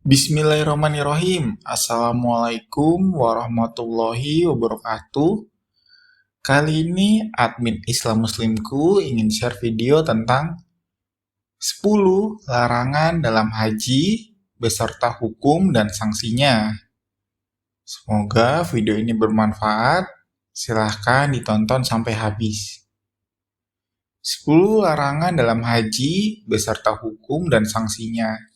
Bismillahirrahmanirrahim. Assalamualaikum warahmatullahi wabarakatuh. Kali ini admin Islam Muslimku ingin share video tentang 10 larangan dalam haji beserta hukum dan sanksinya. Semoga video ini bermanfaat. Silahkan ditonton sampai habis. 10 larangan dalam haji beserta hukum dan sanksinya.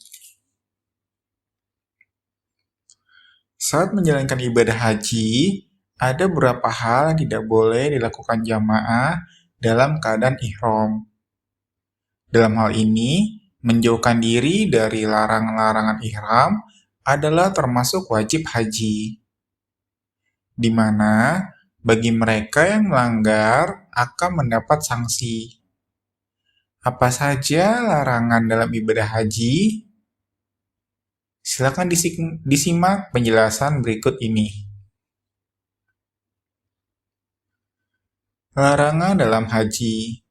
Saat menjalankan ibadah haji, ada beberapa hal yang tidak boleh dilakukan jamaah dalam keadaan ihram. Dalam hal ini, menjauhkan diri dari larangan-larangan ihram adalah termasuk wajib haji, di mana bagi mereka yang melanggar akan mendapat sanksi. Apa saja larangan dalam ibadah haji? Silakan disimak penjelasan berikut ini. Larangan dalam haji.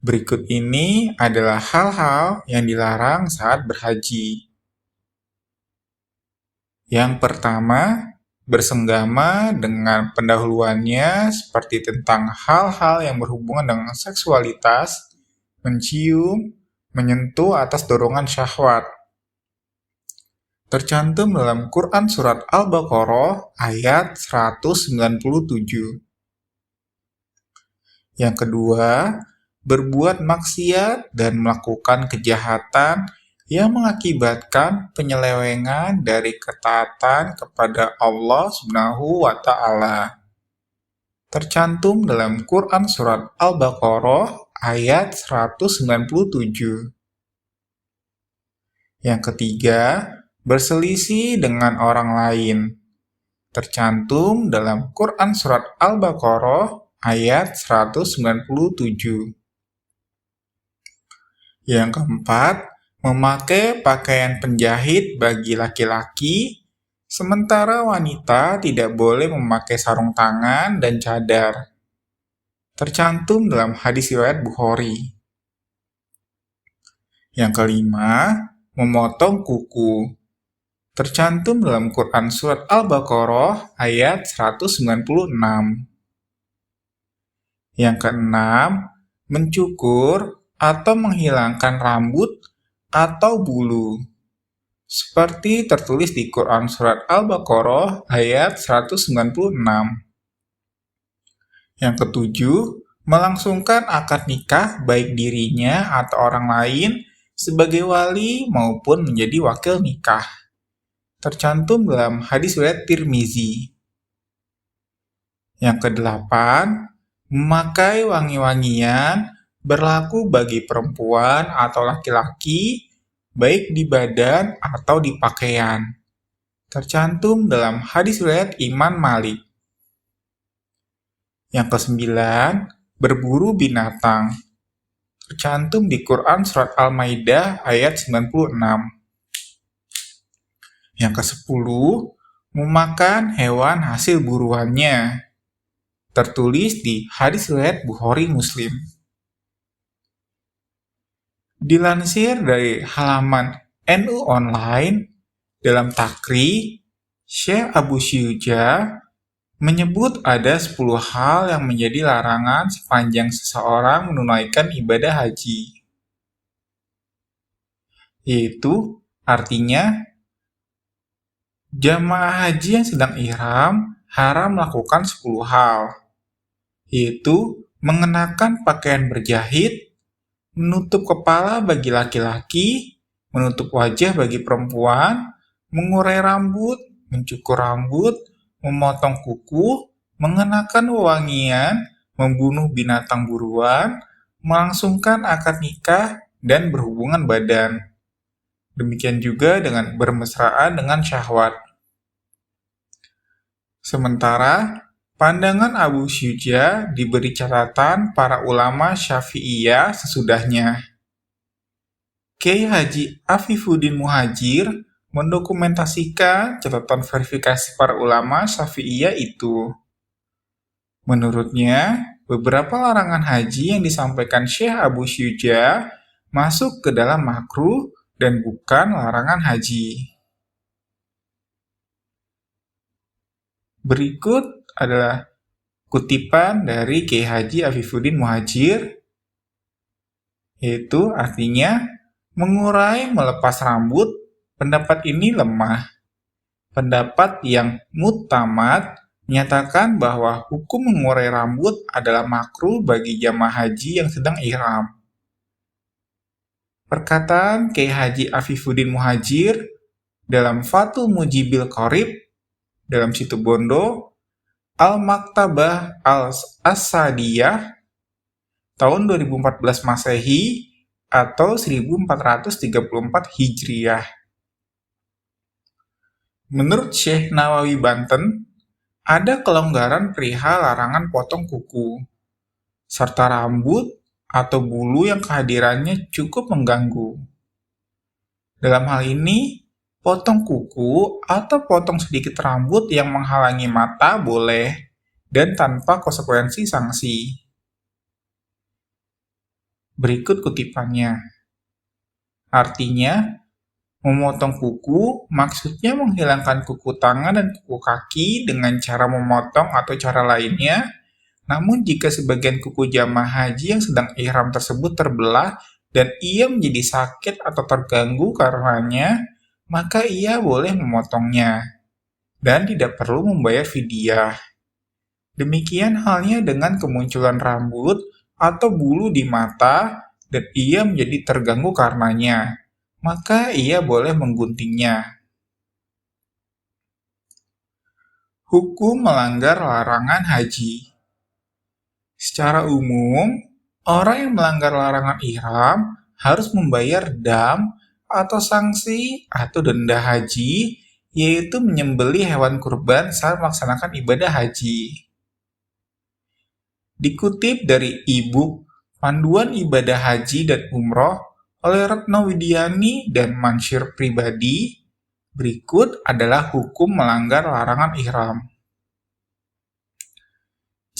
Berikut ini adalah hal-hal yang dilarang saat berhaji. Yang pertama, bersenggama dengan pendahuluannya seperti tentang hal-hal yang berhubungan dengan seksualitas, mencium, menyentuh atas dorongan syahwat. Tercantum dalam Quran Surat Al-Baqarah ayat 197. Yang kedua, berbuat maksiat dan melakukan kejahatan yang mengakibatkan penyelewengan dari ketaatan kepada Allah Subhanahu wa Ta'ala. Tercantum dalam Quran Surat Al-Baqarah ayat 197. Yang ketiga, berselisih dengan orang lain. Tercantum dalam Quran Surat Al-Baqarah ayat 197. Yang keempat, memakai pakaian penjahit bagi laki-laki, sementara wanita tidak boleh memakai sarung tangan dan cadar. Tercantum dalam hadis riwayat Bukhari. Yang kelima, memotong kuku. Tercantum dalam Quran Surat Al-Baqarah ayat 196. Yang keenam, mencukur atau menghilangkan rambut atau bulu. Seperti tertulis di Quran Surat Al-Baqarah ayat 196. Yang ketujuh, melangsungkan akad nikah baik dirinya atau orang lain sebagai wali maupun menjadi wakil nikah. Tercantum dalam hadis riwayat Tirmizi. Yang kedelapan, memakai wangi-wangian berlaku bagi perempuan atau laki-laki, baik di badan atau di pakaian. Tercantum dalam hadis riwayat Imam Malik. Yang kesembilan, berburu binatang. Tercantum di Quran Surat Al-Maidah ayat 96. Yang kesepuluh, memakan hewan hasil buruannya. Tertulis di hadis riwayat Bukhari Muslim. Dilansir dari halaman NU Online, dalam Takri, Syekh Abu Syuja menyebut ada 10 hal yang menjadi larangan sepanjang seseorang menunaikan ibadah haji. Yaitu, artinya, jamaah haji yang sedang ihram haram melakukan 10 hal, yaitu mengenakan pakaian berjahit, menutup kepala bagi laki-laki, menutup wajah bagi perempuan, mengurai rambut, mencukur rambut, memotong kuku, mengenakan wewangian, membunuh binatang buruan, melangsungkan akad nikah, dan berhubungan badan. Demikian juga dengan bermesraan dengan syahwat. Sementara, pandangan Abu Syuja diberi catatan para ulama Syafi'iyah sesudahnya. Kiai Haji Afifuddin Muhajir mendokumentasikan catatan verifikasi para ulama Syafi'iyah itu. Menurutnya, beberapa larangan haji yang disampaikan Syekh Abu Syuja masuk ke dalam makruh dan bukan larangan haji. Berikut adalah kutipan dari Kiai Haji Afifuddin Muhadjir, yaitu artinya mengurai melepas rambut, pendapat ini lemah. Pendapat yang mutamad menyatakan bahwa hukum mengurai rambut adalah makruh bagi jamaah haji yang sedang ihram. Perkataan Kiai Haji Afifuddin Muhadjir dalam Fathul Mujibil Qorib dalam Situbondo Al-Maktabah Al-Asadiyah tahun 2014 Masehi atau 1434 Hijriah. Menurut Syekh Nawawi Banten, ada kelonggaran perihal larangan potong kuku, serta rambut atau bulu yang kehadirannya cukup mengganggu. Dalam hal ini, potong kuku atau potong sedikit rambut yang menghalangi mata boleh dan tanpa konsekuensi sanksi. Berikut kutipannya. Artinya, memotong kuku maksudnya menghilangkan kuku tangan dan kuku kaki dengan cara memotong atau cara lainnya. Namun jika sebagian kuku jamaah haji yang sedang ihram tersebut terbelah dan ia menjadi sakit atau terganggu karenanya, maka ia boleh memotongnya dan tidak perlu membayar fidyah. Demikian halnya dengan kemunculan rambut atau bulu di mata dan ia menjadi terganggu karenanya, maka ia boleh mengguntingnya. Hukum melanggar larangan haji. Secara umum, orang yang melanggar larangan ihram harus membayar dam atau sanksi atau denda haji, yaitu menyembelih hewan kurban saat melaksanakan ibadah haji. Dikutip dari e-book Panduan Ibadah Haji dan Umroh oleh Retno Widiani dan Mansyur Pribadi, berikut adalah hukum melanggar larangan ihram.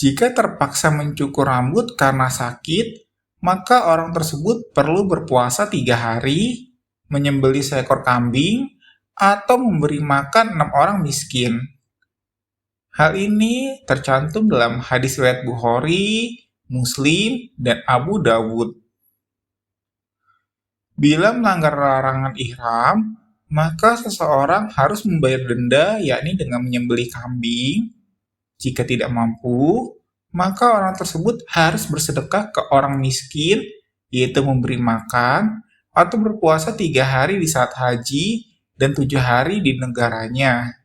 Jika terpaksa mencukur rambut karena sakit, maka orang tersebut perlu berpuasa 3 hari, menyembelih seekor kambing, atau memberi makan 6 orang miskin. Hal ini tercantum dalam hadis riwayat Bukhari, Muslim, dan Abu Dawud. Bila melanggar larangan ihram, maka seseorang harus membayar denda yakni dengan menyembelih kambing. Jika tidak mampu, maka orang tersebut harus bersedekah ke orang miskin, yaitu memberi makan, atau berpuasa 3 hari di saat haji dan 7 hari di negaranya.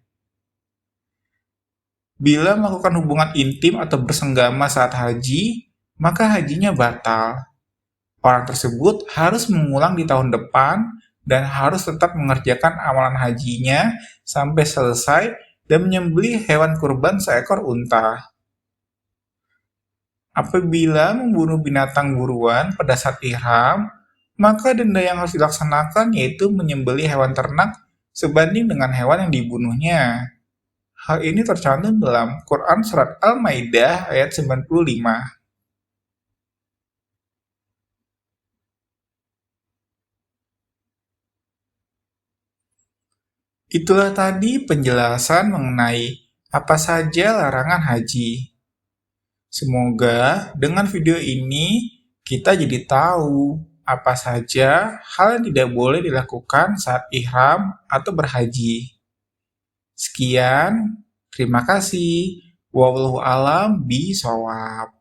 Bila melakukan hubungan intim atau bersenggama saat haji, maka hajinya batal. Orang tersebut harus mengulang di tahun depan dan harus tetap mengerjakan amalan hajinya sampai selesai dan menyembelih hewan kurban seekor unta. Apabila membunuh binatang buruan pada saat ihram, maka denda yang harus dilaksanakan yaitu menyembelih hewan ternak sebanding dengan hewan yang dibunuhnya. Hal ini tercantum dalam Quran Surat Al-Maidah ayat 95. Itulah tadi penjelasan mengenai apa saja larangan haji. Semoga dengan video ini kita jadi tahu apa saja hal yang tidak boleh dilakukan saat ihram atau berhaji. Sekian, terima kasih. Wallahu a'lam bishawab.